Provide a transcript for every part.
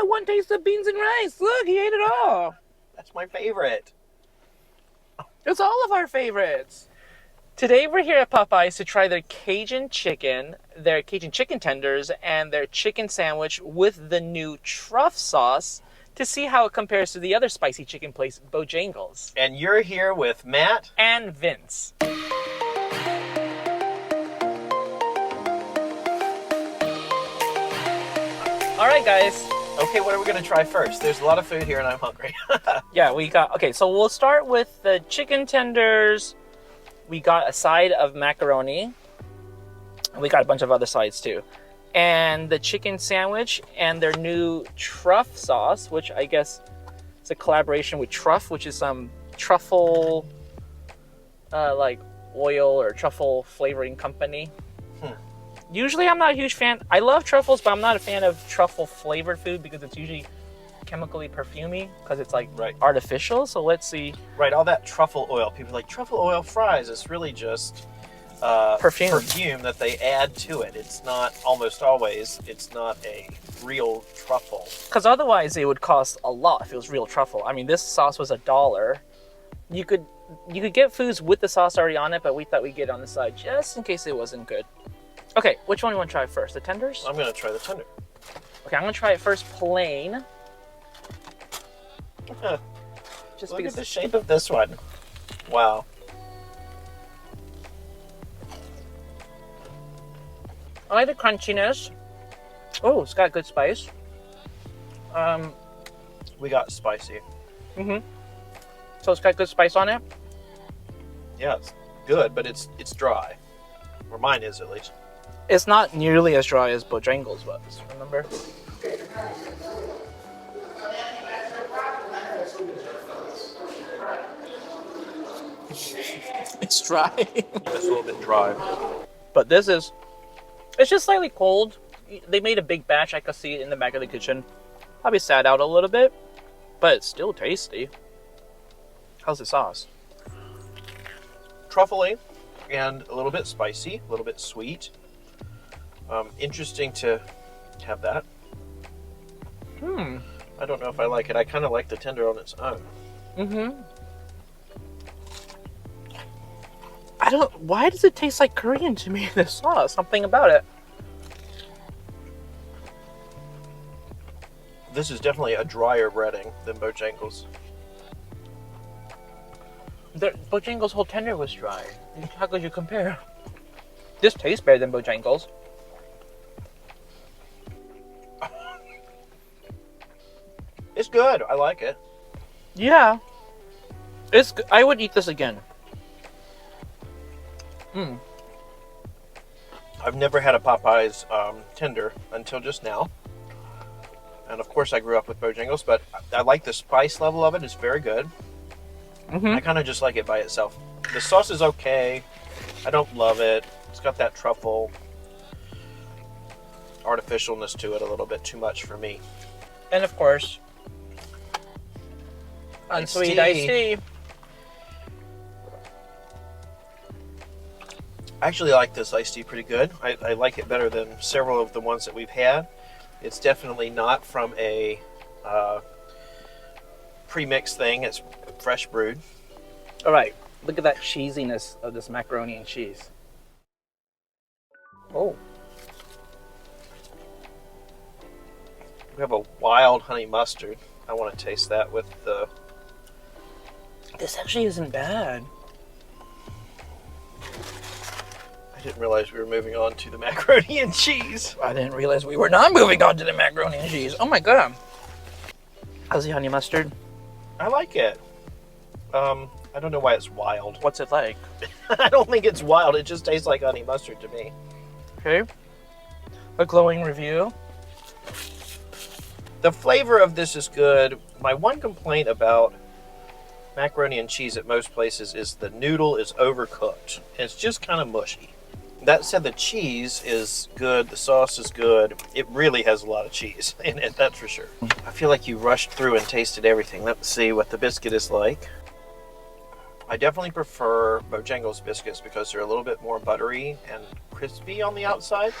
got one taste of beans and rice. Look, he ate it all. That's my favorite. It's all of our favorites. Today we're here at Popeyes to try their Cajun chicken, their Cajun chicken tenders, and their chicken sandwich with the new TRUFF sauce to see how it compares to the other spicy chicken place, Bojangles. And you're here with Matt and Vince. All right, guys. Okay, what are we going to try first? There's a lot of food here and I'm hungry. Yeah, we got... Okay, so we'll start with the chicken tenders. We got a side of macaroni. We got a bunch of other sides too. And the chicken sandwich and their new TRUFF sauce, which I guess is a collaboration with TRUFF, which is some truffle like oil or truffle flavoring company. Usually I'm not a huge fan. I love truffles, but I'm not a fan of truffle flavored food because it's usually chemically perfumey because it's like artificial. So let's see. Right, all that truffle oil. People are like, truffle oil fries. It's really just perfume that they add to it. It's not, almost always, it's not a real truffle. Because otherwise it would cost a lot if it was real truffle. I mean, this sauce was $1. You could get foods with the sauce already on it, but we thought we'd get it on the side just in case it wasn't good. Okay, which one do you want to try first? The tenders? I'm going to try the tender. Okay, I'm going to try it first plain. Just look at the shape of this one. Wow. I like the crunchiness. Oh, it's got good spice. We got spicy. So it's got good spice on it? Yeah, it's good, but it's dry. Or mine is, at least. It's not nearly as dry as Bojangles was, remember? It's dry. It's a little bit dry. But this is... It's just slightly cold. They made a big batch. I could see it in the back of the kitchen. Probably sat out a little bit. But it's still tasty. How's the sauce? Truffly and a little bit spicy, a little bit sweet. Interesting to have that. I don't know if I like it. I kind of like the tender on its own. Why does it taste like Korean to me, this sauce? Something about it. This is definitely a drier breading than Bojangles. Bojangles' whole tender was dry. How could you compare? This tastes better than Bojangles. It's good. I like it. Yeah. It's good. I would eat this again. I've never had a Popeyes tender until just now. And of course I grew up with Bojangles, but I like the spice level of it. It's very good. I kind of just like it by itself. The sauce is okay. I don't love it. It's got that truffle artificialness to it a little bit too much for me. And of course, unsweet iced tea. I actually like this iced tea pretty good. I like it better than several of the ones that we've had. It's definitely not from a pre-mixed thing. It's fresh brewed. All right, look at that cheesiness of this macaroni and cheese. Oh. We have a wild honey mustard. I want to taste that with the... This actually isn't bad. I didn't realize we were moving on to the macaroni and cheese. I didn't realize we were not moving on to the macaroni and cheese. Oh my god. How's the honey mustard? I like it. I don't know why it's wild. What's it like? I don't think it's wild. It just tastes like honey mustard to me. Okay. A glowing review. The flavor of this is good. My one complaint about macaroni and cheese at most places is the noodle is overcooked. It's just kind of mushy. That said, the cheese is good. The sauce is good. It really has a lot of cheese in it, that's for sure. I feel like you rushed through and tasted everything. Let's see what the biscuit is like. I definitely prefer Bojangles biscuits because they're a little bit more buttery and crispy on the outside.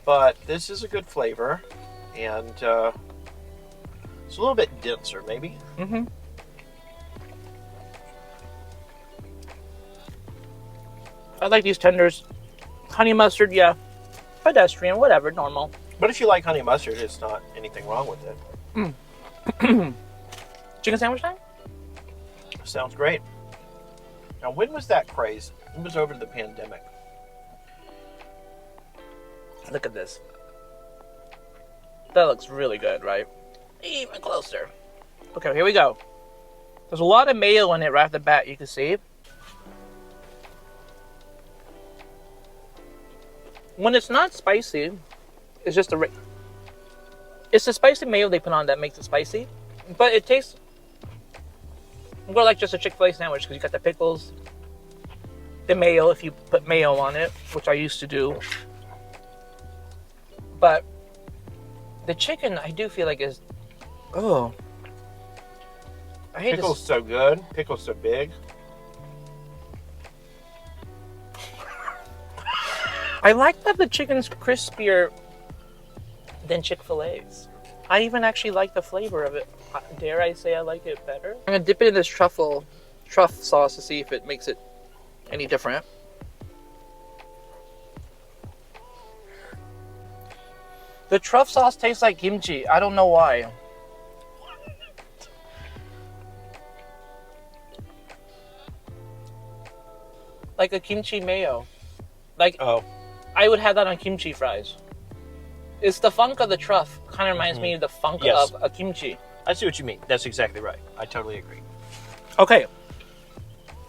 But this is a good flavor. And It's a little bit denser, maybe. Mm-hmm. I like these tenders. Honey mustard, yeah. Pedestrian, whatever, normal. But if you like honey mustard, it's not anything wrong with it. Chicken sandwich time? Sounds great. Now, when was that craze? It was over the pandemic. Look at this. That looks really good, right? Even closer. Okay, here we go. There's a lot of mayo in it right off the bat, you can see. When it's not spicy, it's just it's the spicy mayo they put on that makes it spicy. But it tastes more like just a Chick-fil-A sandwich because you got the pickles, the mayo if you put mayo on it, which I used to do. But the chicken, I do feel like is, oh. I hate Pickles so good. Pickles so big. I like that the chicken's crispier than Chick-fil-A's. I even actually like the flavor of it. Dare I say I like it better? I'm gonna dip it in this truff sauce to see if it makes it any different. The truff sauce tastes like kimchi. I don't know why. Like a kimchi mayo. Like, Oh. I would have that on kimchi fries. It's the funk of the truff. Kind of reminds me of the funk Yes. of a kimchi. I see what you mean. That's exactly right. I totally agree. Okay.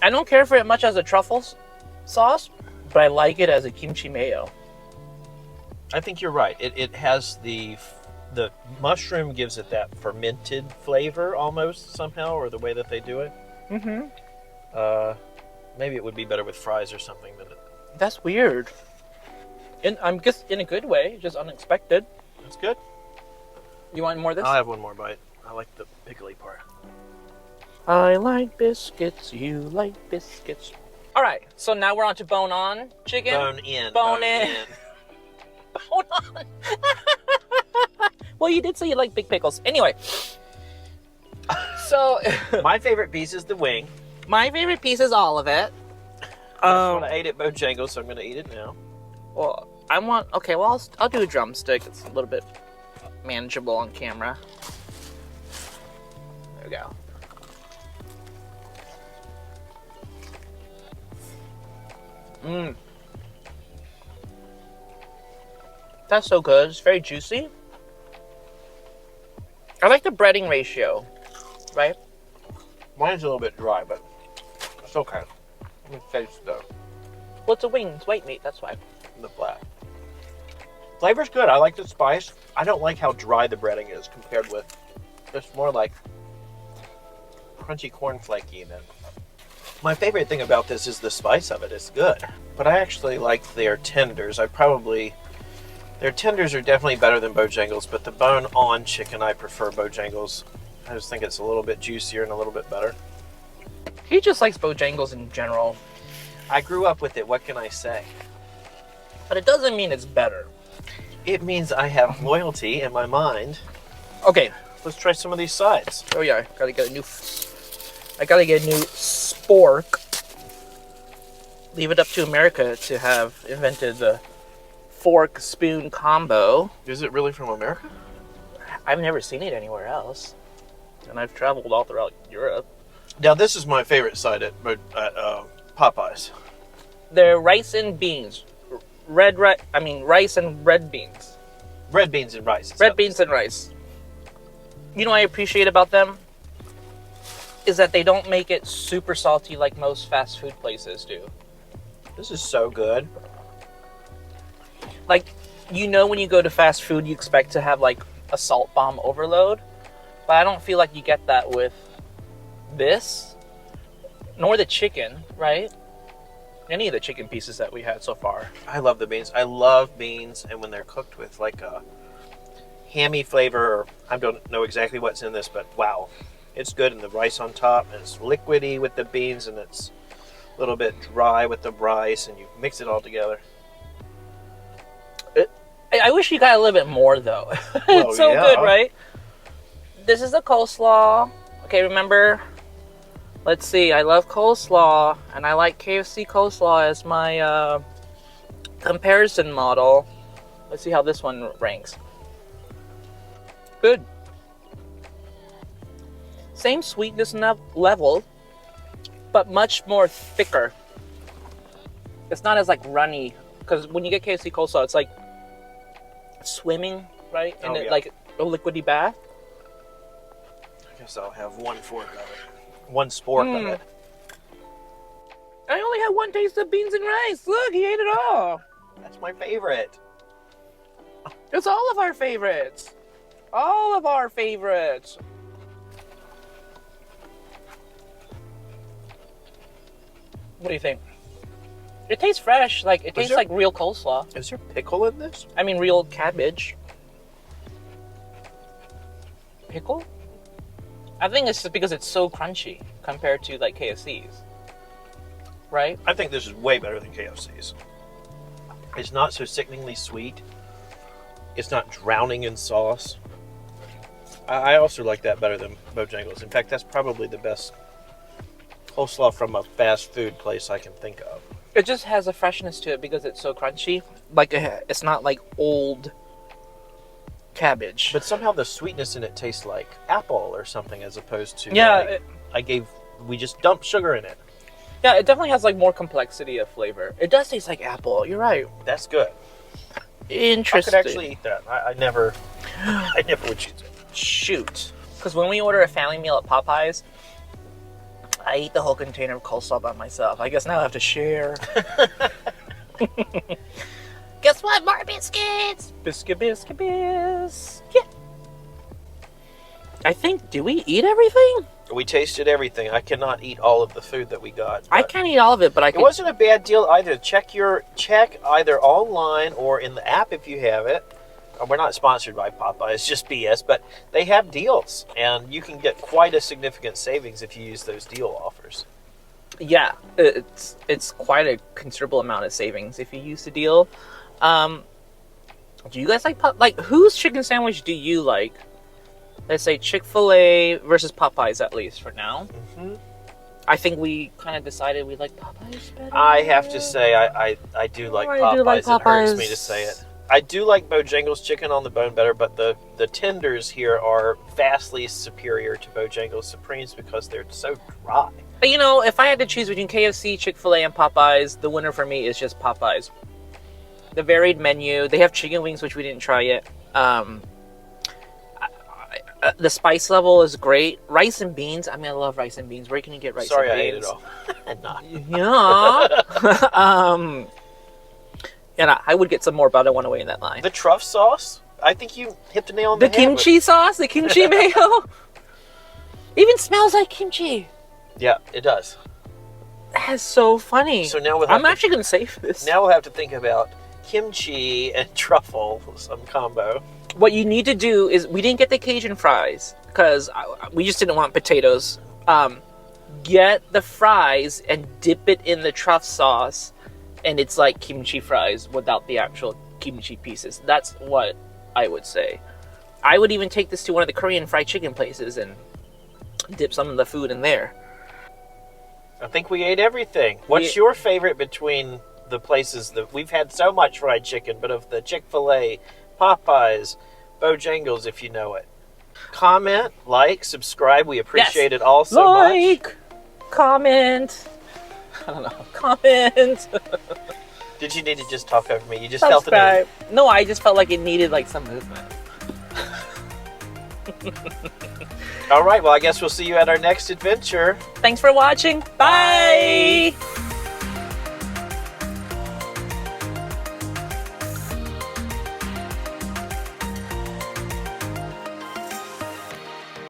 I don't care for it much as a truffle sauce, but I like it as a kimchi mayo. I think you're right. It has the mushroom gives it that fermented flavor almost somehow, or the way that they do it. Mm-hmm. Maybe it would be better with fries or something than it. That's weird. I'm just in a good way, just unexpected. That's good. You want more of this? I'll have one more bite. I like the pickly part. I like biscuits, you like biscuits. All right, so now we're on to bone-on chicken. Bone in. Bone in. Bone on. Well, you did say you like big pickles. Anyway, so My favorite piece is the wing. my favorite piece is all of it. That's what I ate at Bojangles, so I'm going to eat it now. Well, I want. Okay, well, I'll do a drumstick. It's a little bit manageable on camera. There we go. Mmm. That's so good. It's very juicy. I like the breading ratio, right? Mine's a little bit dry, but it's okay. Let me taste the Well, it's a wing. It's white meat. That's why. flat. Flavor's good. I like the spice. I don't like how dry the breading is compared with. It's more like crunchy cornflakey than. My favorite thing about this is the spice of it. It's good, but I actually like their tenders. Their tenders are definitely better than Bojangles, but the bone-on chicken I prefer Bojangles. I just think it's a little bit juicier and a little bit better. He just likes Bojangles in general, I grew up with it. What can I say? but it doesn't mean it's better. It means I have loyalty in my mind. Okay. Let's try some of these sides. Oh yeah, I gotta get a new spork. Leave it up to America to have invented the fork spoon combo. Is it really from America? I've never seen it anywhere else, and I've traveled all throughout Europe. Now this is my favorite side at Popeyes. They're rice and beans, rice and red beans. Red beans and rice. Red beans and rice. You know what I appreciate about them? Is that they don't make it super salty like most fast food places do. This is so good. Like, you know when you go to fast food, you expect to have like a salt bomb overload. But I don't feel like you get that with this. Nor the chicken, right? Any of the chicken pieces that we had so far. I love the beans. I love beans, and when they're cooked with like a hammy flavor, or I don't know exactly what's in this, but wow. It's good, and the rice on top, and it's liquidy with the beans, and it's a little bit dry with the rice, and you mix it all together. I wish you got a little bit more, though. Well, It's so yeah. good, right? this is the coleslaw. Okay, remember, let's see, I love coleslaw, and I like KFC coleslaw as my comparison model. Let's see how this one ranks. Good. Same sweetness level, but much more thicker. It's not as like runny, because when you get KFC coleslaw, it's like swimming, right? In like a liquidy bath. I guess I'll have one fork of it. One spork of it. I only had one taste of beans and rice. Look, he ate it all. That's my favorite. It's all of our favorites. All of our favorites. What do you think? It tastes fresh. Like, it tastes like real coleslaw. Is there pickle in this? I mean, real cabbage. Pickle? I think it's just because it's so crunchy compared to like KFC's. Right? I think this is way better than KFC's. It's not so sickeningly sweet. It's not drowning in sauce. I also like that better than Bojangles. In fact, that's probably the best coleslaw from a fast food place I can think of. It just has a freshness to it because it's so crunchy. Like, it's not like old cabbage. But somehow the sweetness in it tastes like apple or something, as opposed to we just dumped sugar in it. Yeah, it definitely has like more complexity of flavor. It does taste like apple. You're right. That's good. Interesting. I could actually eat that. I never would choose it. Shoot. Because when we order a family meal at Popeyes, I eat the whole container of coleslaw by myself. I guess now I have to share. Guess what? More biscuits! Biscuit. Yeah. I think, did we eat everything? We tasted everything. I cannot eat all of the food that we got. I can't eat all of it, but I can. It wasn't a bad deal either. Check either online or in the app if you have it. We're not sponsored by Popeyes, just BS, but they have deals, and you can get quite a significant savings if you use those deal offers. Yeah, it's quite a considerable amount of savings if you use the deal. Do you guys like whose chicken sandwich do you like? Let's say Chick-fil-A versus Popeyes, at least for now. Mm-hmm. I think we kind of decided we like Popeyes better. I have to say, I do like Popeyes. It hurts me to say it. I do like Bojangles chicken on the bone better, but the tenders here are vastly superior to Bojangles Supremes because they're so dry. But you know, if I had to choose between KFC, Chick-fil-A, and Popeyes, the winner for me is just Popeyes. The varied menu. They have chicken wings, which we didn't try yet. The spice level is great. Rice and beans. I mean, I love rice and beans. Where can you get rice and beans? Sorry, I ate it all. Yeah. Yeah, I would get some more, but I don't want to wait in that line. The truff sauce. I think you hit the nail on the head. The kimchi sauce, the kimchi mayo. Even smells like kimchi. Yeah, it does. That's so funny. So now I'm actually going to save this. Now we'll have to think about kimchi and truffle, some combo. What you need to do is, we didn't get the Cajun fries because we just didn't want potatoes. Get the fries and dip it in the truff sauce, and it's like kimchi fries without the actual kimchi pieces. That's what I would say. I would even take this to one of the Korean fried chicken places and dip some of the food in there. I think we ate everything. What's your favorite between the places that we've had so much fried chicken, but of the Chick-fil-A, Popeyes, Bojangles, if you know it? Comment, like, subscribe. We appreciate it all so much. Comment. I don't know. Comment. Did you need to just talk over me? You just felt it. No, I just felt like it needed like some movement. All right. Well, I guess we'll see you at our next adventure. Thanks for watching. Bye.